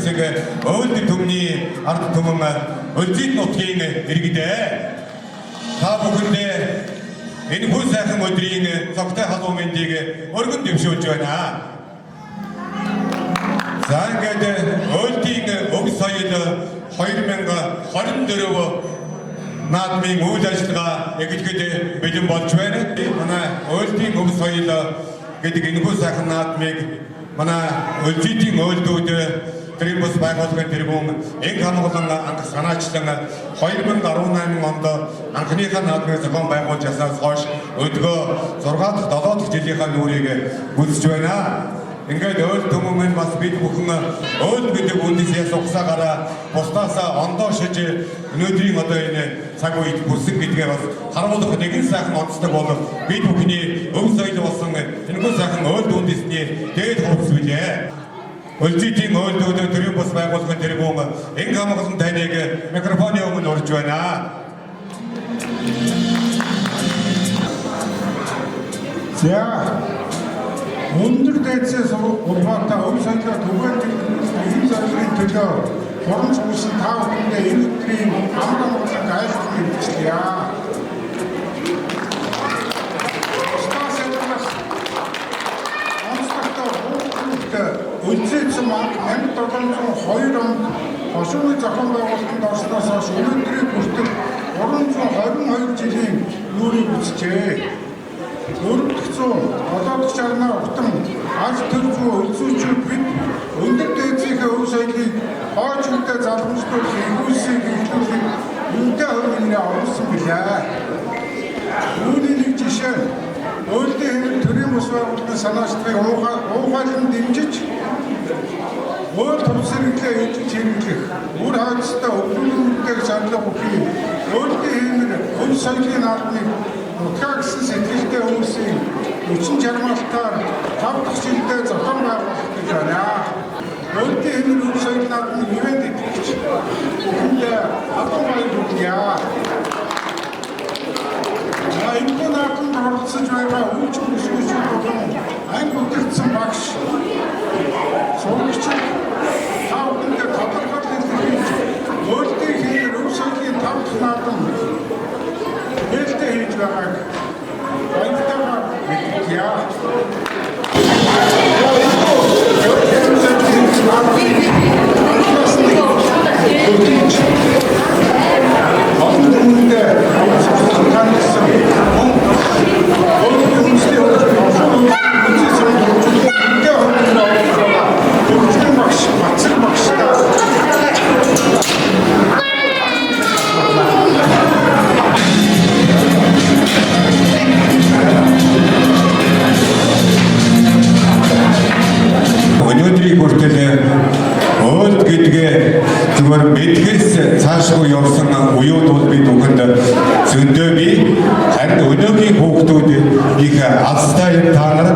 хэсэг өвөлд төмний ард түмэн өлзийд нутгийн иргэдээ та бүхэндээ энэ хүн сайхан өдрийн цогтой халуун мэндийг өргөн дэвшүүлж байна. За ингээд өвөлдийн өг соёл 2024 наадмын үйл ажиллагаа эхлэхэд бэлэн болж байна. Манай өвөлдийн өг соёл гэдэг энэ хүн сайхан наадмыг манай өлзийдийн өвөлдүүд тэрийн бус байгууллагын тэргүүн энх хамгаалан анх санаачлан 2018 онд анхныхаа наадмыг зохион байгуулж яснаас хойш өдгөө 6 дахь 7 дахь жилийнхаа нүрийг гүйцэж байна. Ингээд өөл төмөн бас бид бүхэн өөл гэдэг үндэсээс угсаагаараа бусдаасаа ондоошиж өнөөдрийн одоо энэ цаг үед хүрсэн гэдгээ бас харуулах нэгэн сайхан онцлог бол бид бүхний өв соёл болсон энэхүү сайхан өөл үндэсний дээд хувцс билээ. Өлзийдийн өвөлдүүд төрийн бус байгууллагын тэргүүн энх хамгаалан таныг микрофоны өмнө урьж байна. За өндөр дээдсээс улмаатай өв соёлоо түгээн энэ зорилгын төлөө хурамч бүсэн та бүхэндээ энэ өдрийн амран болон айлтгыг бичлэе. Өлзийдсэн маань 1702 онд хошууны зохион байгуулалтанд орсноос хойш өнөөдрийг хүртэл 322 жилийн нүрийг үсчээ. 407 сарнаа уртан аль төр зүй өлзүүчүүд бид өндөр дээдсийнхээ өв соёлыг хойч үедээ залгамжлуулах ихүүлсийг эхлүүлэх үнэтэй хөрөнгөний оруулсан билээ. Үүний нэг жишээ нь өвөлдийн хэмжээ төрийн бус байгууллагын санаачлагыг уухайлан дэмжиж өвөл төвсөрөглөө ижиж хэрэглэх үр хаацтай өвлөлтөд зарлах бүхий өвөлдийн хэмжээ өв соёлын наадмыг утгаагсан сэтгэлтэй хүмүүсийн хүчин чармаалтаар 5 дахь жилдээ зохион байгуулах гэж байна. Өвөлдийн хэмжээ өв соёлын наадмыг ивент итгэж бүхэндээ хатан баяр хүргье. Энэ наадманд оролцож байгаа өвч бүсгүйчүүд болон анги бүтээгдсэн багш сурагчид та бүхэндээ тодорхойлолт хийж өвөлдийн хэмжээ өв соёлын 5 дахь наадам нээлттэй хийж байгааг баяртайгаар мэдгийе. Өнөөдрийг хүртэл өвөлд гэдгээ зүгээр мэдхээс цаашгүй явсан уюуд бол бид бүхэнд зөндөө бий. Харин өнөөгийн хүүхдүүд их алстай юм та нар.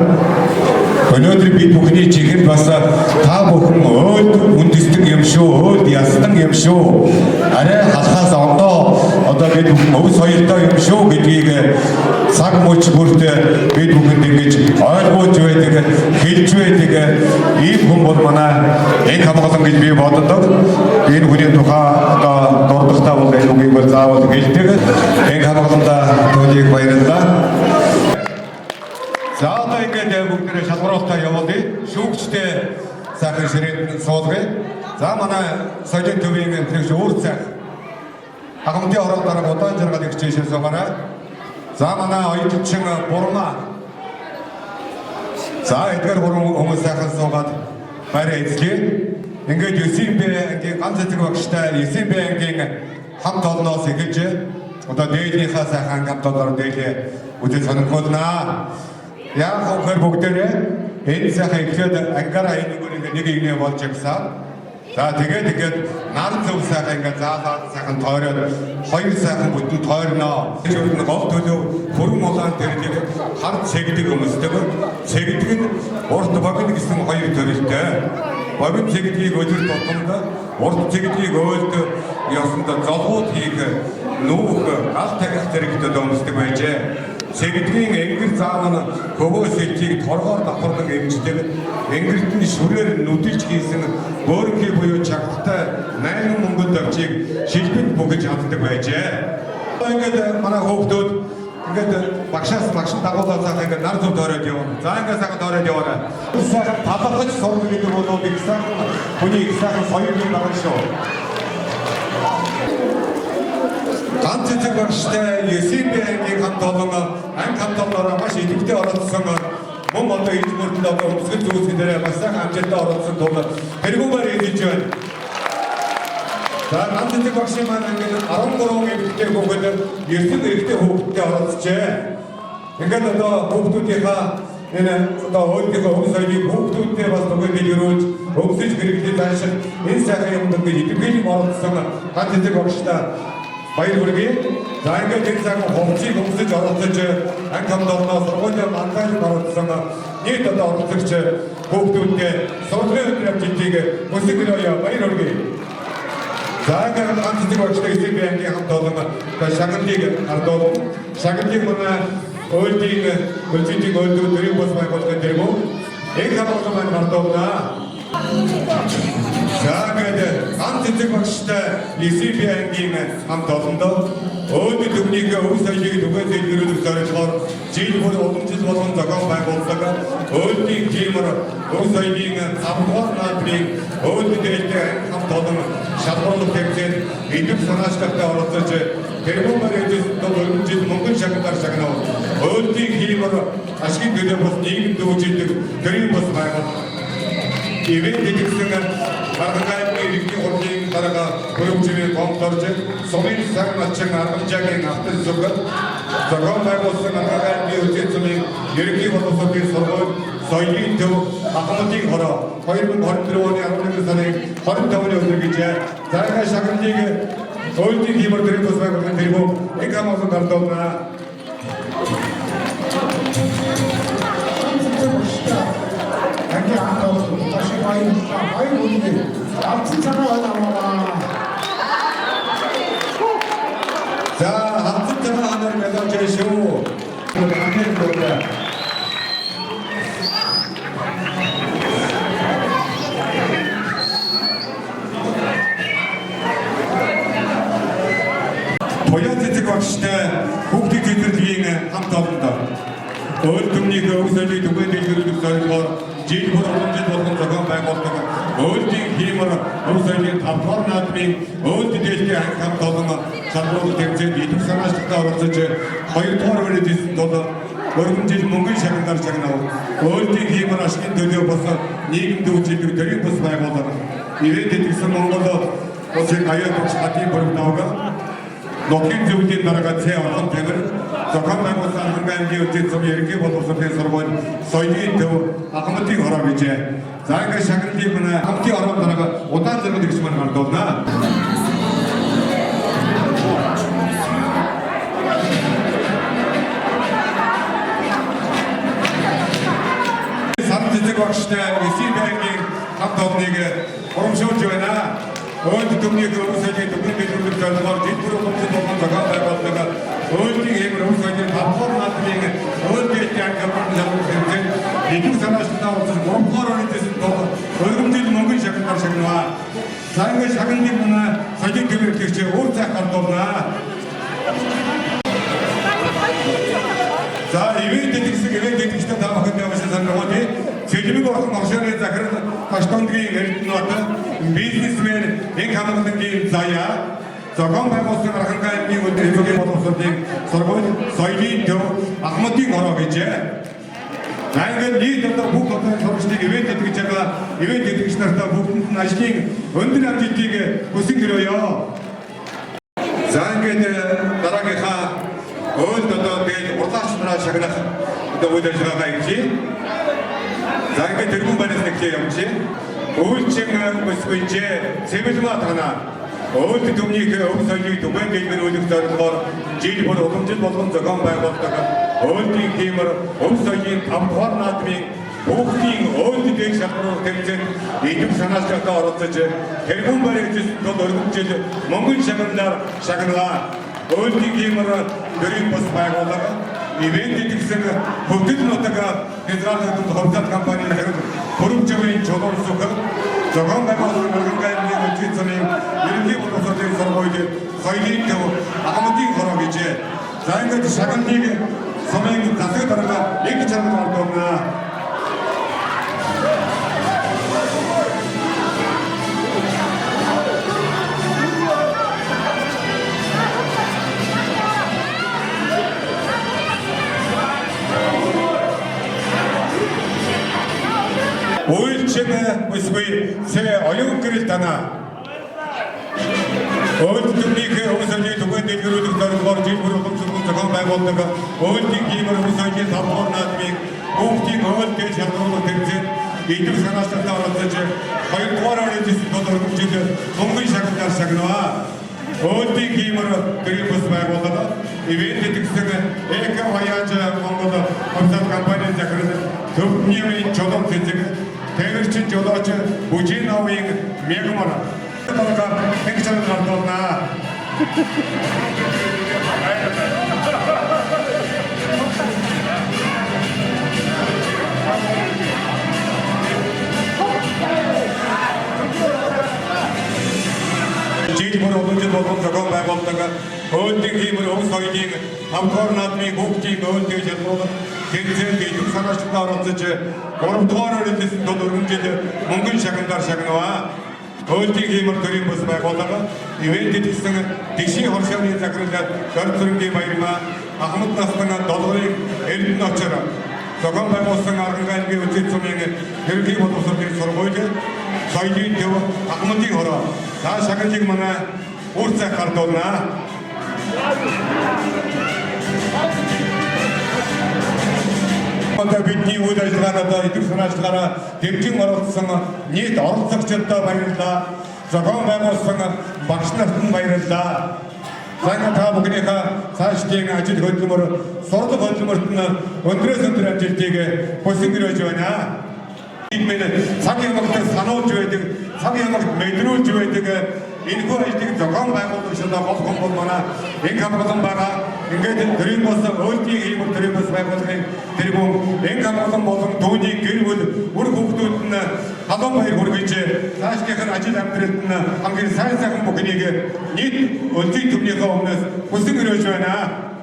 Өнөөдөр бид бүхний чихэнд бас та бүхэн өвөлд үндэстэн юм шүү, өвөлд ястан юм шүү. Арай халахаас ондоо одоо бид бүхэн өв соёлтой юм шүү гэдгийг цаг мөч бүрт бид бүхэнд ингэж ойлгуулж байдаг, хэлж байдаг ийм хүн бол манай энх хамгаалан гэж би боддог. Энэ хүний тухай одоо дурдахтаа бол энэ үгийг бол заавал хэлдэг. Энх хамгааландаа түүнийг баярлалаа. За одоо ингээд бүгдээ шалгууруулалтаа явуулъя. Шүүгчтэй сайхан ширээнд суулгая. За манай соёлын төвийн эмнэлэгч үүр цай хагамтын ороод дараа удаан жаргал хичээсэн суугаарай. За манай оюутчин Бурма. За эдгээр гурван хүмүүс сайхан суугаад баяраа эзлэе. Ингээд 9Б ангийн ганц зэрэг багштай 9Б ангийн хамт олноос эхэлж одоо дээлийнхаа сайхан хамт олноор дээлээ үзэл сонирхолнаа. Яа хөхөр бүгдээрээ энэ сайхан эхлээд ангаараа энэ нэг игнэ болж гисэн. За тэгээд нар зөв сайхан ингээд заалаад сайхан тойроод хоёр сайхан бүтэн тойрноо. Энэ гол төлөв хөрөн улаан төрөлийг хар цэгдэг хүмүүстэй. Цэгдэг нь урт богино гэсэн хоёр төрөлтэй. Богино цэгдгийг өдөр тутамдаа урт цэгдгийг өөлд ёсонд золгууд хийх нүүх гал тарих зэрэгтэй өмсдөг байжээ. Цэгдгийн энгэр заавна хөвөө сэтгийг торгоор давхардан эмчдэг энгэрт нь шүрээр нүдэлж хийсэн бөөрнхий буюу чагттай 8 мөнгөнд авчийг шилбэнд бөгөж хаддаг байжээ. Ингээд манай хүүхдүүд ингээд багшаас багш дагуулаад сайхан ингээд нар зүг доороод явна. За ингээд сайхан доороод яваарай. Сайхан талхаж сурна гэдэг бол их сайхан хүний их сайхан соёлын баг шүү. Ганц цэцэг багштай ЕСБ-ийн хамт олон анги хамт олоноор маш идэвхтэй оролцсон мөн одоо ирж мөрдөд одоо өмсгөл зүүсгэрээ бас сайхан амжилттай оролцсон тул тэргүүгээр хэлж байна. За ганц цэцэг багшийн маань ингээд 13 эмэгтэй хүүхэд 9 эрэгтэй хүүхэдтэй оролцжээ. Ингээд одоо хүүхдүүдийнхаа энэ одоо өөрийнхөө өв соёлыг хүүхдүүдтэй бас түгээл өрөөлж өвсөж хэрэглэж заашил энэ сайхан юмд ингээд идэвхтэй оролцсон ганц цэцэг багштай баяр хүргэе. За ингээд энэ цаг хувцсыг өмсөж оролцож анги хамт олоноо сургуулийн мандалд оролцсон нийт одоо оролцогч хүүхдүүдтэй сургуулийн өдрийн амжилтыг хүсгэрөөе. Баяр хүргэе. За ингээд ганц цэцэг багштай эсрэг ангийн хамт олон шагналыг ардуул. Шагналыг манай өөрийн хөлжийн өөрийн төрийн бос байгууллагын дэргүү энэ хамт олон маань ардуулнаа. За ингээд ганц цэцэг багштай ЕСБ-ийн хамт олондоо өөд төвнийг өв соёлыг түгээн дэлгэрүүлэх зорилгоор жил бүр уламжлал болгон зохион байгуулдаг өөдийн тиймэр өв соёлын 5-р наадмын өөд дээлтэй хамт олон шалгуурлах тэмцээнд идэв санаачтай оролцож тэргүүн барьж уламжлал мөнгөн шагналаар шагнав. Өөдийн тиймэр ашигын төлөө бас нийгэм дүүжилдэг төрийн бас байгууллага ивент дэвсэн маргааны иргэний хурлын дарга бүрэмжийн конференц сумын цаг мачин аргамжаагийн автын зүг зохион байгуулсан маргааны үйл ерөнхий боловсролын сургууль соёлын төв ахмадын хороо 2024 оны 11 сарын 25-ны өдөр гэж зайгаа шагналыг өөдийн хэмээр төрийн бас байгууллагын тэргүү нэг хамаасан гардуулна. Анги хамт 다시 많이 보는데 앞진 상황 나와라. 자, 앞진 상황 하나를 매달 제시오. 안내는 겁니다. 보현 цэцэг багштай хүүхдийн цэцэрлэгийн хамт олонд өөр төмнийг өв соёлыг түгээн дэлгэрүүлэх зорилгоор жил бүр уламжлал болгон зохион байгуулдаг өөдийн хиймэр өв соёлын 5-р наадмын өөд дээлтэй анги хамт олон шалгуурлах тэмцээнд идэв санаачтай оролцож 2-р үрэлжсэн тул өргөн жил мөнгөн шагналаар шагнав. Өөдийн хиймэр ашигын төлөө бас нийгэм дүүжилдэг төрийн бас байгууллага ивент дэвсэн Монгол улсын аяа төгс хатын бүрэлдэхүүн Нотгийн зөвлөлийн дарга цэ орхон тамир зохион байгуулсан хангаангийн үдийн цом ерөнхий боловсролын сургууль соёлын төв ахмадын хороо гэж. За ингээд шагналын манай хамтын хороо дарга удаан зэрэг гисмэн гардуулна. Сарн цэцэг багштай ЕСБ-ийн хамт олныг урамшуулж байна. өөд төмнийг өв соёлын түгээн дэлгэрүүлэх зорилгоор жил бүр уламжлал болгон зохион байгуулдаг өөдийн хэмээр өв соёлын 5-р наадмын өөд дээлтэй анги хамт шалгуурлах тэмцээнд идэв санаачтай оролцож 3-р үрэлжсэн тул өргөмжил мөнгөн шагналаар шагнаваа. За ингээд шагналыг манай соёлын төвөрлөгч өөр цаах гардуулна. За ивент дэвсэн таамахын явуулсан санагууд Цэлмэг орхон оршооны захирал Таштондгийн эрдэнэт бизнесмен энэ хамгаалалтын заяа зохион байгуулсан архангааны өдрийн боловсролын сургууль соёлын төв ахмадын хороо гэж. Ингээд нийт одоо бүх хотын сурагчдыг ивент гэж байгаа ивент эдгэгч нартай бүгдэнд нь ажлын өндөр амжилтыг хүсэнгэрөөё. За ингээд дараагийнхаа өөлд одоо тэгээд урлаач нараа шагнах одоо үйл ажиллагаа хийж. За ингээд тэргүүн барьс нэгтэй явж. Өвөлчин өсгөж цэвэрлэмаа тана. Өөд төмнийг өв соёлыг түгээн дэлгэрүүлэх зорилгоор жил бүр уламжлал болгон зохион байгуулдаг өөдийн тиймэр өв соёлын 5-р наадмын хүүхдийн өөд дээг шалгуурлах тэмцээнд идэв санаачтай оролцож тэргүүн барьж тул өргөмжил мөнгөн шагналаар шагналаа. Өөдийн тиймэр төрийн бас байгууллага ивент итгэсэн бүгд нутаг федеральд ховдол компани бүрэмжийн жолоосог зохион байгуулсан өргөн гаймны өчигдсөний ерөнхий боловсролын сургуулийн соёлын төв агамдын хороо гэж за ингээд шагналыг сумын засаг дарга нэг чанар ордоно. Үйлчиг бүсгүй сэ оюун гэрэл тана. Өөрт төмнийх өмсөний түгээн дэлгэрүүлэх зорилгоор жил бүр уламжлалт зохион байгуулдаг өөртийн гимэр өмсөний самбар наадмыг бүгдийн өвөл гэж шалгуулах тэмцээнд идэв санаачтай оролцож 2 дугаар оролцож тодорхойлж мөнгөн шагналаар шагнаа. Өөртийн гимэр гэрэл бүс байгуулдаг ивент итгэсэн ЭК Voyage Монгол хавцал компани захирал төвний жолон цэцэг Тэгэрчин жолооч Бүжиновын мягмар талга хэвчэн нартолна. Жиймөр олонч болгон зохион байгуулдаг хөөдийн хиймэр өвс соёлын хамгаар наадмын бүгдийн өвөлдөө шалгуулах тэмцээнд идэв санаачтай оролцож 3 дугаар өрөлдсөн тул өргөмжид мөнгөн шагналаар шагнаваа. Хөөдийн хиймэр төрийн бус байгууллага ивент итгэсэн дэшийн хоршооны захирал Дорцоргийн баярмаа Ахмад настан долгорыг эрдэнэ очор зохион байгуулсан арган гайлгийн үжил сумын ерөнхий боловсролын сургуулийн соёлын төв Ахмадын хороо за шагналыг манай үрцэг хардуулна. Бидний үйл ажиллагаанд идэв санаачлагаараа дэмжин оролцсон нийт оролцогчдод баярлалаа. Зохион байгуулсан багш нарт нь баярлалаа. Цагаан та бүхнийхээ цаашдын ажил хөдөлмөр, сурлаг хөдөлмөрт нь өндрөөс өндөр амжилтыг хүсэн гэрэж байна. Цаг ямагт сануулж байдаг, цаг ямагт мэдрүүлж байдаг энэхүү ажлыг зохион байгуулагчдад болгон бол манай энэ хамгаалан байгаа. Ингээд төрийн бос өөртөө хиймэр төрийн бос байгууллагын тэргүүн энэ хамгаалан болон түүний гэр бүл үр хүүхдүүд нь халуун баяр хүргэж цаашдынх нь ажил амьдралд нь хамгийн сайн сайхан бүхнийг нийт өлзий төвнийхөө өмнөөс хүсэн гэрэж байна.